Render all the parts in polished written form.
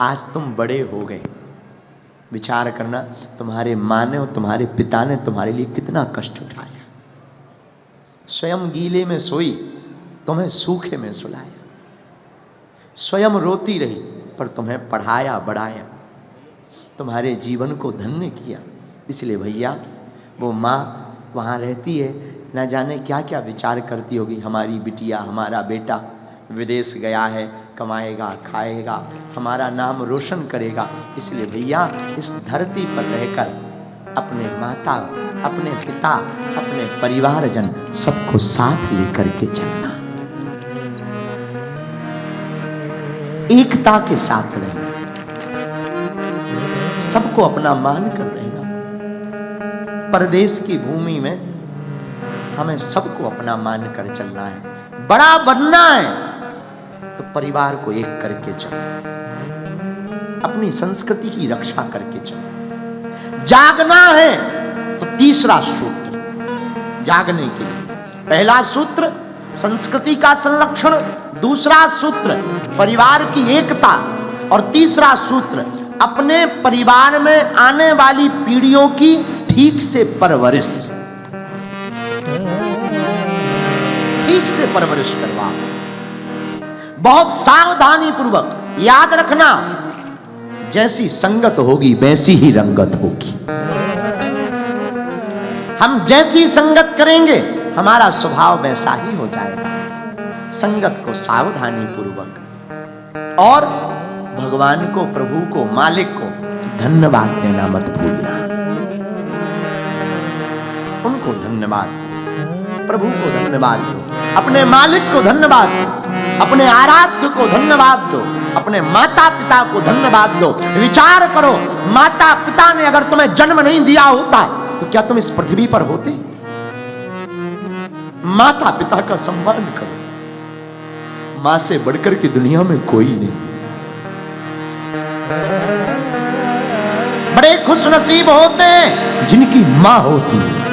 आज तुम बड़े हो गए, विचार करना, तुम्हारे माँ ने और तुम्हारे पिता ने तुम्हारे लिए कितना कष्ट उठाया। स्वयं गीले में सोई, तुम्हें सूखे में सुलाया। स्वयं रोती रही पर तुम्हें पढ़ाया बढ़ाया, तुम्हारे जीवन को धन्य किया। इसलिए भैया वो माँ वहाँ रहती है, न जाने क्या क्या विचार करती होगी, हमारी बिटिया हमारा बेटा विदेश गया है, कमाएगा खाएगा, हमारा नाम रोशन करेगा। इसलिए भैया इस धरती पर रहकर अपने माता, अपने पिता, अपने परिवारजन सबको साथ लेकर के चलना, एकता के साथ रहना, सबको अपना मान कर रहना। परदेश की भूमि में हमें सबको अपना मान कर चलना है। बड़ा बनना है तो परिवार को एक करके चलो, अपनी संस्कृति की रक्षा करके चलो। जागना है तो तीसरा सूत्र जागने के लिए, पहला सूत्र संस्कृति का संरक्षण, दूसरा सूत्र परिवार की एकता और तीसरा सूत्र अपने परिवार में आने वाली पीढ़ियों की ठीक से परवरिश, ठीक से परवरिश करवा। बहुत सावधानी पूर्वक याद रखना, जैसी संगत होगी वैसी ही रंगत होगी। हम जैसी संगत करेंगे हमारा स्वभाव वैसा ही हो जाएगा। संगत को सावधानी पूर्वक और भगवान को, प्रभु को, मालिक को धन्यवाद देना मत भूलना। उनको धन्यवाद दो, प्रभु को धन्यवाद दो, अपने मालिक को धन्यवाद दो, अपने आराध्य को धन्यवाद दो, अपने माता पिता को धन्यवाद दो। विचार करो, माता पिता ने अगर तुम्हें जन्म नहीं दिया होता तो क्या तुम इस पृथ्वी पर होते? माता पिता का सम्मान करो, मां से बढ़कर के दुनिया में कोई नहीं। बड़े खुश नसीब होते हैं जिनकी मां होती है।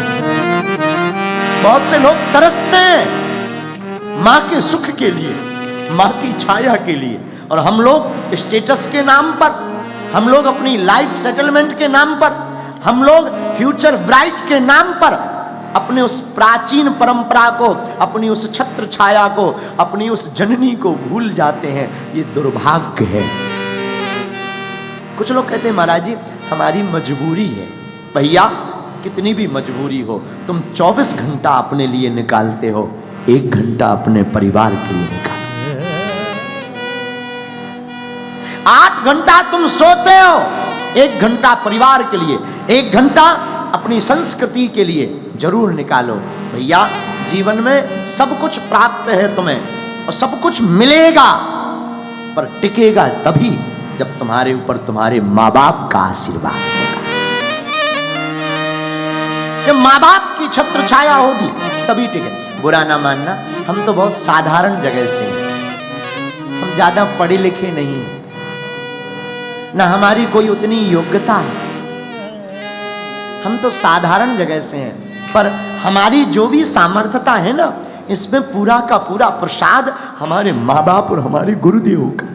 बहुत से लोग तरसते हैं मां के सुख के लिए, मां की छाया के लिए, और हम लोग स्टेटस के नाम पर, हम लोग अपनी लाइफ सेटलमेंट के नाम पर, हम लोग फ्यूचर ब्राइट के नाम पर अपने उस प्राचीन परंपरा को, अपनी उस छत्र छाया को, अपनी उस जननी को भूल जाते हैं। ये दुर्भाग्य है। कुछ लोग कहते हैं महाराज जी हमारी मजबूरी है। भैया कितनी भी मजबूरी हो, तुम 24 घंटा अपने लिए निकालते हो, 1 घंटा अपने परिवार के लिए निकालो। 8 घंटा तुम सोते हो, 1 घंटा परिवार के लिए, 1 घंटा अपनी संस्कृति के लिए जरूर निकालो। भैया जीवन में सब कुछ प्राप्त है तुम्हें और सब कुछ मिलेगा, पर टिकेगा तभी जब तुम्हारे ऊपर तुम्हारे माँ बाप का आशीर्वाद होगा। जब माँ बाप की छत्र छाया होगी तभी टिके। बुरा ना मानना, हम तो बहुत साधारण जगह से हैं, हम ज्यादा पढ़े लिखे नहीं हैं, ना हमारी कोई उतनी योग्यता है, हम तो साधारण जगह से हैं, पर हमारी जो भी सामर्थ्यता है ना, इसमें पूरा का पूरा प्रसाद हमारे माँ बाप और हमारे गुरुदेव का।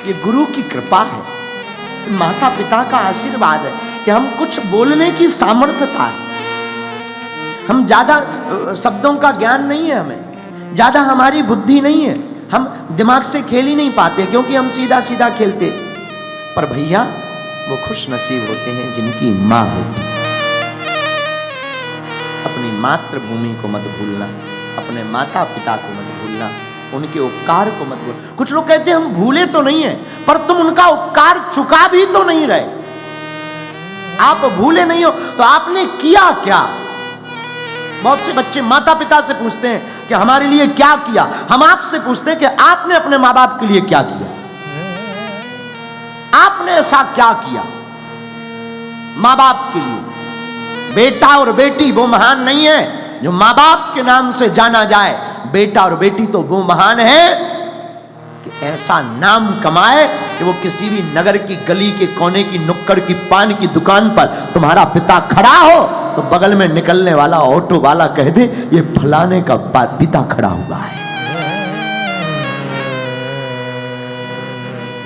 ये गुरु की कृपा है, माता पिता का आशीर्वाद है कि हम कुछ बोलने की सामर्थ्यता है। हम ज्यादा शब्दों का ज्ञान नहीं है, हमें ज्यादा हमारी बुद्धि नहीं है, हम दिमाग से खेल ही नहीं पाते क्योंकि हम सीधा सीधा खेलते। पर भैया वो खुश नसीब होते हैं जिनकी माँ होती है। अपनी मातृभूमि को मत भूलना, अपने माता पिता को मत भूलना, उनके उपकार को मत भूलना। कुछ लोग कहते हैं हम भूले तो नहीं है, पर तुम उनका उपकार चुका भी तो नहीं रहे। आप भूले नहीं हो तो आपने किया क्या? बहुत से बच्चे माता पिता से पूछते हैं कि हमारे लिए क्या किया। हम आपसे पूछते हैं कि आपने अपने माँ बाप के लिए क्या किया? आपने ऐसा क्या किया माँ बाप के लिए? बेटा और बेटी वो महान नहीं है जो माँ बाप के नाम से जाना जाए। बेटा और बेटी तो वो महान है कि ऐसा नाम कमाए कि वो किसी भी नगर की गली के कोने की नुक्कड़ की पान की दुकान पर तुम्हारा पिता खड़ा हो तो बगल में निकलने वाला ऑटो वाला कह दे ये फलाने का पिता खड़ा हुआ है।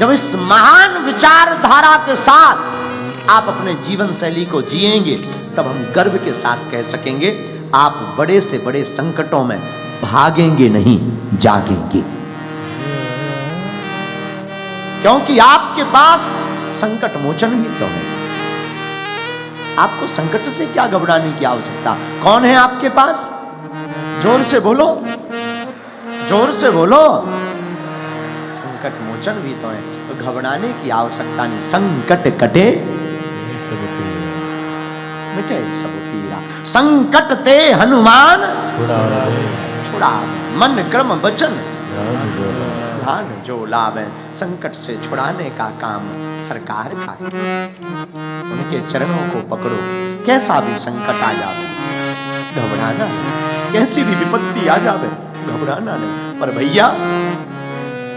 जब इस महान विचारधारा के साथ आप अपने जीवन शैली को जिएंगे, तब हम गर्व के साथ कह सकेंगे आप बड़े से बड़े संकटों में भागेंगे नहीं, जागेंगे। क्योंकि आपके पास संकट मोचन भी तो है। आपको संकट से क्या घबराने की आवश्यकता? कौन है आपके पास? जोर से बोलो, जोर से बोलो। संकट मोचन भी तो है, तो घबराने की आवश्यकता नहीं। संकट कटे मिटे सब पीरा, संकट ते हनुमान छुड़ा, मन क्रम वचन ध्यान जो लाभ है। संकट से छुड़ाने का काम सरकार का है। उनके चरणों को पकड़ो, कैसा भी संकट आ जावे घबराना नहीं, कैसी भी विपत्ति आ जावे घबराना नहीं। पर भैया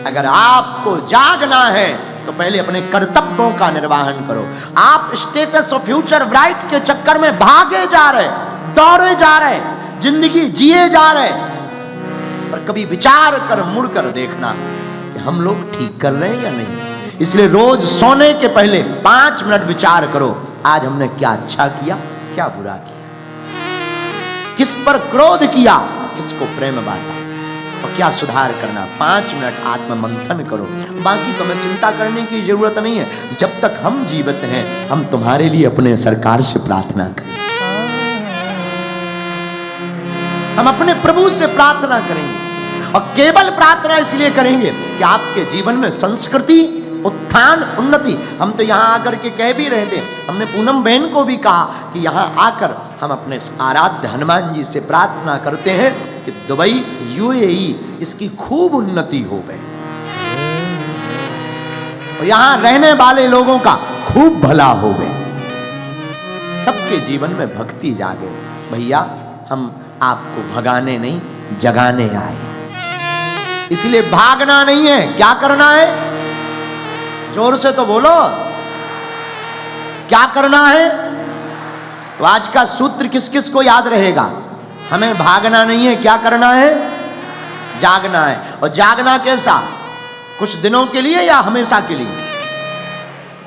अगर आपको जागना है तो पहले अपने कर्तव्यों का निर्वहन करो। आप स्टेटस और फ्यूचर ब्राइट के चक्कर में भागे जा रहे, दौड़े जा रहे, जिंदगी जिए जा रहे, पर कभी विचार कर मुड़कर देखना कि हम लोग ठीक कर रहे हैं या नहीं। इसलिए रोज सोने के पहले 5 मिनट विचार करो, आज हमने क्या अच्छा किया, क्या बुरा किया, किस पर क्रोध किया, किसको प्रेम बांटा, और क्या सुधार करना। 5 मिनट आत्म मंथन करो। बाकी तुम्हें चिंता करने की जरूरत नहीं है। जब तक हम जीवित हैं, हम तुम्हारे लिए अपने सरकार से प्रार्थना करें, हम अपने प्रभु से प्रार्थना करेंगे। और केवल प्रार्थना इसलिए करेंगे कि आपके जीवन में संस्कृति, उत्थान, उन्नति। हम तो यहाँ आकर के कह भी रहे थे, हमने पूनम बहन को भी कहा कि यहाँ आकर हम अपने आराध्य हनुमान जी से प्रार्थना करते हैं कि दुबई, यूएई इसकी खूब उन्नति हो गई, और यहाँ रहने वाले लोगों का खूब भला हो गए, सबके जीवन में भक्ति जागे। भैया हम आपको भगाने नहीं, जगाने आए। इसलिए भागना नहीं है, क्या करना है? जोर से तो बोलो, क्या करना है? तो आज का सूत्र किस किस को याद रहेगा? हमें भागना नहीं है, क्या करना है? जागना है। और जागना कैसा? कुछ दिनों के लिए या हमेशा के लिए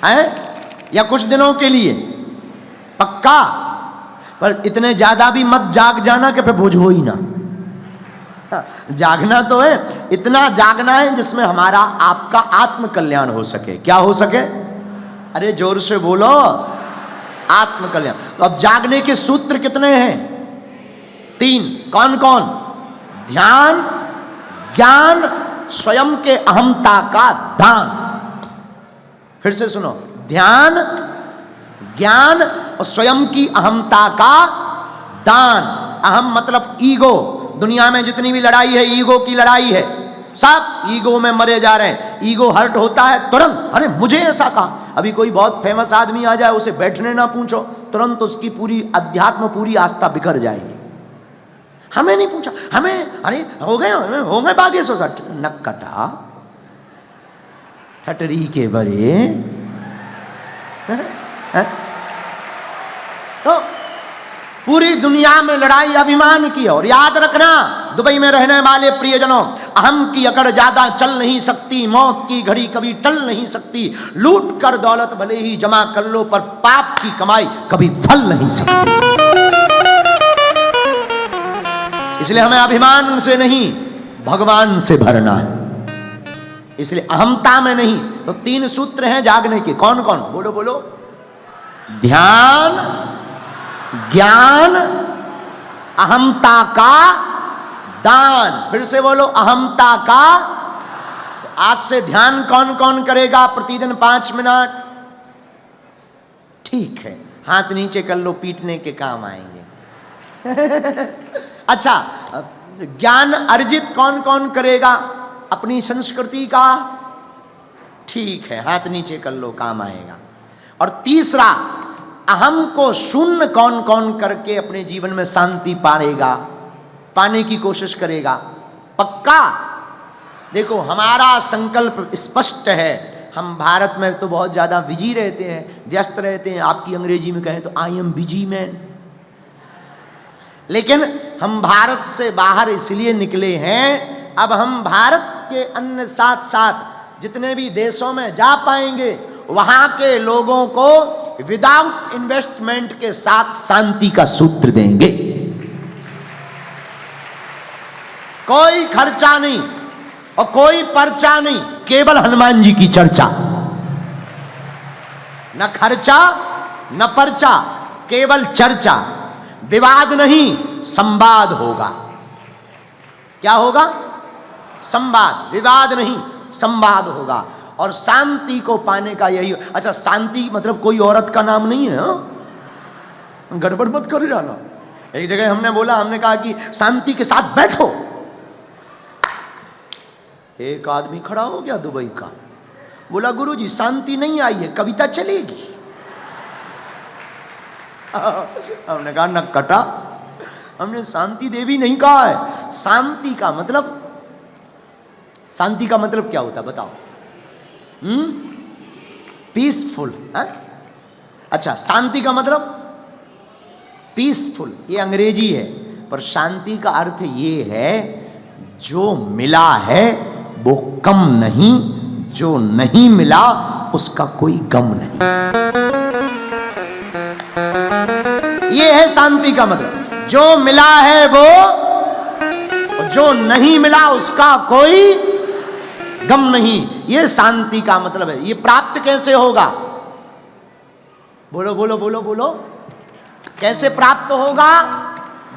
है? या कुछ दिनों के लिए? पक्का? पर इतने ज्यादा भी मत जाग जाना कि फिर बुझो ही ना। जागना तो है, इतना जागना है जिसमें हमारा आपका आत्म कल्याण हो सके। क्या हो सके? अरे जोर से बोलो, आत्म कल्याण। तो अब जागने के सूत्र कितने हैं? 3। कौन कौन? ध्यान, ज्ञान, स्वयं के अहमता का दान। फिर से सुनो, ध्यान, ज्ञान और स्वयं की अहमता का दान। अहम मतलब ईगो। दुनिया में जितनी भी लड़ाई है, ईगो की लड़ाई है। सब ईगो में मरे जा रहे हैं। ईगो हर्ट होता है तुरंत, अरे मुझे ऐसा कहा। अभी कोई बहुत फेमस आदमी आ जाए, उसे बैठने ना पूछो, तुरंत उसकी पूरी अध्यात्म, पूरी आस्था बिखर जाएगी। हमें नहीं पूछा, हमें, अरे हो गए बागेश्वर सट नक्कटा ठटरी के बरे। तो पूरी दुनिया में लड़ाई अभिमान की है। और याद रखना, दुबई में रहने वाले प्रियजनों, अहम की अकड़ ज्यादा चल नहीं सकती, मौत की घड़ी कभी टल नहीं सकती। लूट कर दौलत भले ही जमा कर लो, पर पाप की कमाई कभी फल नहीं सकती। इसलिए हमें अभिमान से नहीं, भगवान से भरना है। इसलिए अहमता में नहीं। तो 3 सूत्र हैं जागने के। कौन कौन? बोलो बोलो। ध्यान, ज्ञान, अहमता का दान। फिर से बोलो, अहमता का। तो आज से ध्यान कौन कौन करेगा प्रतिदिन 5 मिनट? ठीक है, हाथ नीचे कर लो, पीटने के काम आएंगे। अच्छा, ज्ञान अर्जित कौन कौन करेगा अपनी संस्कृति का? ठीक है, हाथ नीचे कर लो, काम आएगा। और तीसरा, अहम को शून्य कौन कौन करके अपने जीवन में शांति पाएगा, पाने की कोशिश करेगा? पक्का? देखो, हमारा संकल्प स्पष्ट है। हम भारत में तो बहुत ज्यादा बिजी रहते हैं, व्यस्त रहते हैं। आपकी अंग्रेजी में कहें तो आई एम बिजी मैन। लेकिन हम भारत से बाहर इसलिए निकले हैं, अब हम भारत के अन्य साथ साथ जितने भी देशों में जा पाएंगे वहां के लोगों को विदाउट इन्वेस्टमेंट के साथ शांति का सूत्र देंगे। कोई खर्चा नहीं और कोई पर्चा नहीं, केवल हनुमान जी की चर्चा। न खर्चा न पर्चा, केवल चर्चा। विवाद नहीं, संवाद होगा। क्या होगा? संवाद। विवाद नहीं, संवाद होगा। और शांति को पाने का यही। अच्छा, शांति मतलब कोई औरत का नाम नहीं है, हाँ? गड़बड़ मत कर जाना। एक जगह हमने बोला, हमने कहा कि शांति के साथ बैठो। एक आदमी खड़ा हो गया दुबई का, बोला गुरुजी शांति नहीं आई है, कविता चलेगी? हमने कहा न कटा, हमने शांति देवी नहीं कहा है। शांति का मतलब, शांति का मतलब क्या होता है बताओ? पीसफुल। अच्छा, शांति का मतलब पीसफुल, ये अंग्रेजी है। पर शांति का अर्थ ये है जो मिला है वो कम नहीं, जो नहीं मिला उसका कोई गम नहीं। ये है शांति का मतलब। जो मिला है वो, और जो नहीं मिला उसका कोई गम नहीं। ये शांति का मतलब है। ये प्राप्त कैसे होगा? बोलो बोलो बोलो बोलो। कैसे प्राप्त होगा?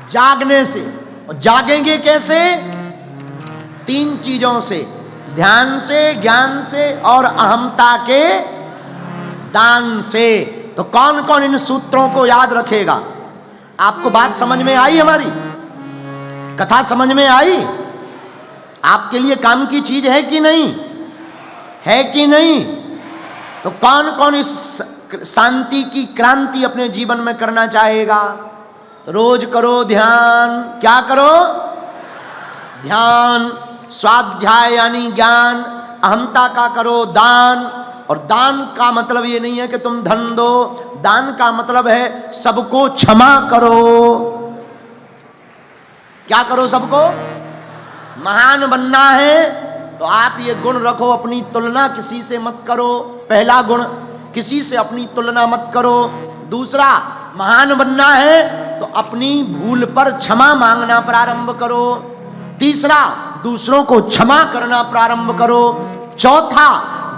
जागने से। और जागेंगे कैसे? 3 चीजों से, ध्यान से, ज्ञान से और अहमता के दान से। तो कौन कौन इन सूत्रों को याद रखेगा? आपको बात समझ में आई? हमारी कथा समझ में आई? आपके लिए काम की चीज है कि नहीं? है कि नहीं? तो कौन कौन इस शांति की क्रांति अपने जीवन में करना चाहेगा? तो रोज करो ध्यान। क्या करो? ध्यान। स्वाध्याय यानी ज्ञान। अहमता का करो दान। और दान का मतलब ये नहीं है कि तुम धन दो, दान का मतलब है सबको क्षमा करो। क्या करो? सबको। महान बनना है तो आप ये गुण रखो, अपनी तुलना किसी से मत करो। पहला गुण, किसी से अपनी तुलना मत करो। दूसरा, महान बनना है तो अपनी भूल पर क्षमा मांगना प्रारंभ करो। तीसरा, दूसरों को क्षमा करना प्रारंभ करो। चौथा,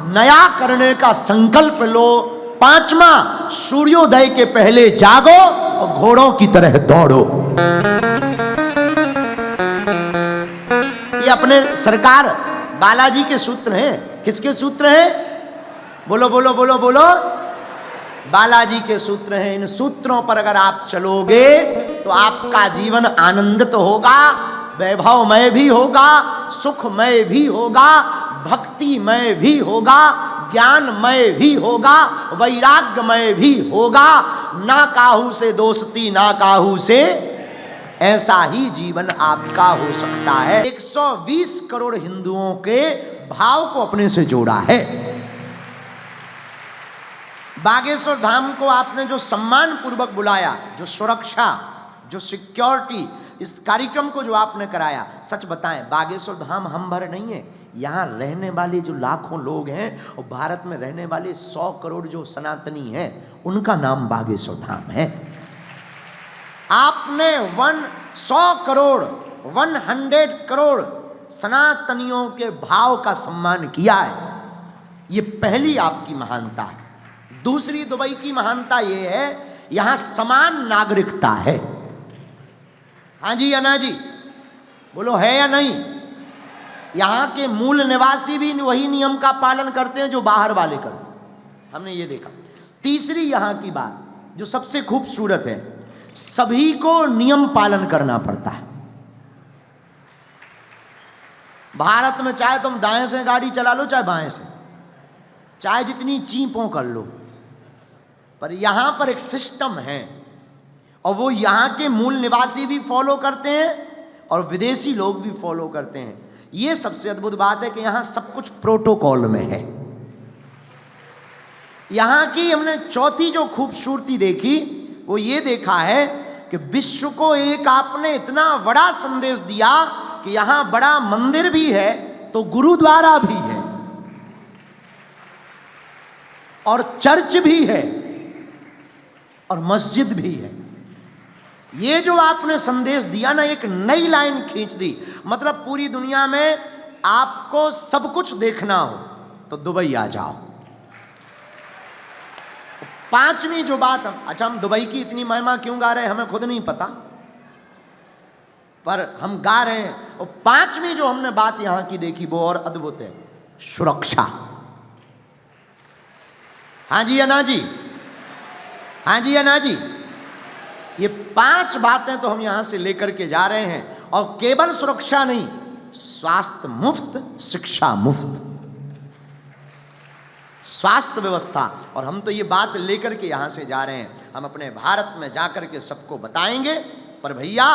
नया करने का संकल्प लो। पांचवा, सूर्योदय के पहले जागो और घोड़ों की तरह दौड़ो। ये अपने सरकार बालाजी के सूत्र हैं। किसके सूत्र हैं? बोलो बोलो बोलो बोलो। बालाजी के सूत्र हैं। इन सूत्रों पर अगर आप चलोगे तो आपका जीवन आनंदित होगा, वैभवमय भी होगा, सुखमय भी होगा, भक्तिमय भी होगा, ज्ञानमय भी होगा, वैराग्यमय भी होगा। ना काहू से दोस्ती, ना काहू से। ऐसा ही जीवन आपका हो सकता है। 120 करोड़ हिंदुओं के भाव को अपने से जोड़ा है। बागेश्वर धाम को आपने जो सम्मान पूर्वक बुलाया, जो सुरक्षा, जो सिक्योरिटी, इस कार्यक्रम को जो आपने कराया, सच बताएं बागेश्वर धाम हम भर नहीं है। यहाँ रहने वाले जो लाखों लोग हैं और भारत में रहने वाले 100 करोड़ जो सनातनी हैं, उनका नाम बागेश्वर धाम है। आपने 100 करोड़ 100 करोड़ सनातनियों के भाव का सम्मान किया है। ये पहली आपकी महानता है। दूसरी दुबई की महानता ये है, यहां समान नागरिकता है। हाँ जी या ना जी? बोलो है या नहीं? यहां के मूल निवासी भी वही नियम का पालन करते हैं जो बाहर वाले करते। हमने ये देखा। तीसरी यहां की बात जो सबसे खूबसूरत है, सभी को नियम पालन करना पड़ता है। भारत में चाहे तुम दाएं से गाड़ी चला लो, चाहे बाएं से, चाहे जितनी चीपों कर लो, पर यहां पर एक सिस्टम है और वो यहां के मूल निवासी भी फॉलो करते हैं और विदेशी लोग भी फॉलो करते हैं। ये सबसे अद्भुत बात है कि यहां सब कुछ प्रोटोकॉल में है। यहां की हमने चौथी जो खूबसूरती देखी वो ये देखा है कि विश्व को एक आपने इतना बड़ा संदेश दिया कि यहां बड़ा मंदिर भी है तो गुरुद्वारा भी है। और चर्च भी है और मस्जिद भी है। ये जो आपने संदेश दिया ना, एक नई लाइन खींच दी। मतलब पूरी दुनिया में आपको सब कुछ देखना हो तो दुबई आ जाओ। पांचवी जो बात, अच्छा हम दुबई की इतनी महिमा क्यों गा रहे हैं हमें खुद नहीं पता, पर हम गा रहे हैं। और पांचवी जो हमने बात यहां की देखी वो और अद्भुत है, सुरक्षा। हाँ जी या ना जी, हाँ जी या ना जी। ये 5 बातें तो हम यहां से लेकर के जा रहे हैं। और केवल सुरक्षा नहीं, स्वास्थ्य मुफ्त, शिक्षा मुफ्त, स्वास्थ्य व्यवस्था। और हम तो ये बात लेकर के यहां से जा रहे हैं, हम अपने भारत में जाकर के सबको बताएंगे। पर भैया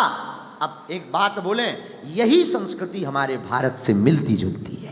अब एक बात बोलें, यही संस्कृति हमारे भारत से मिलती जुलती है।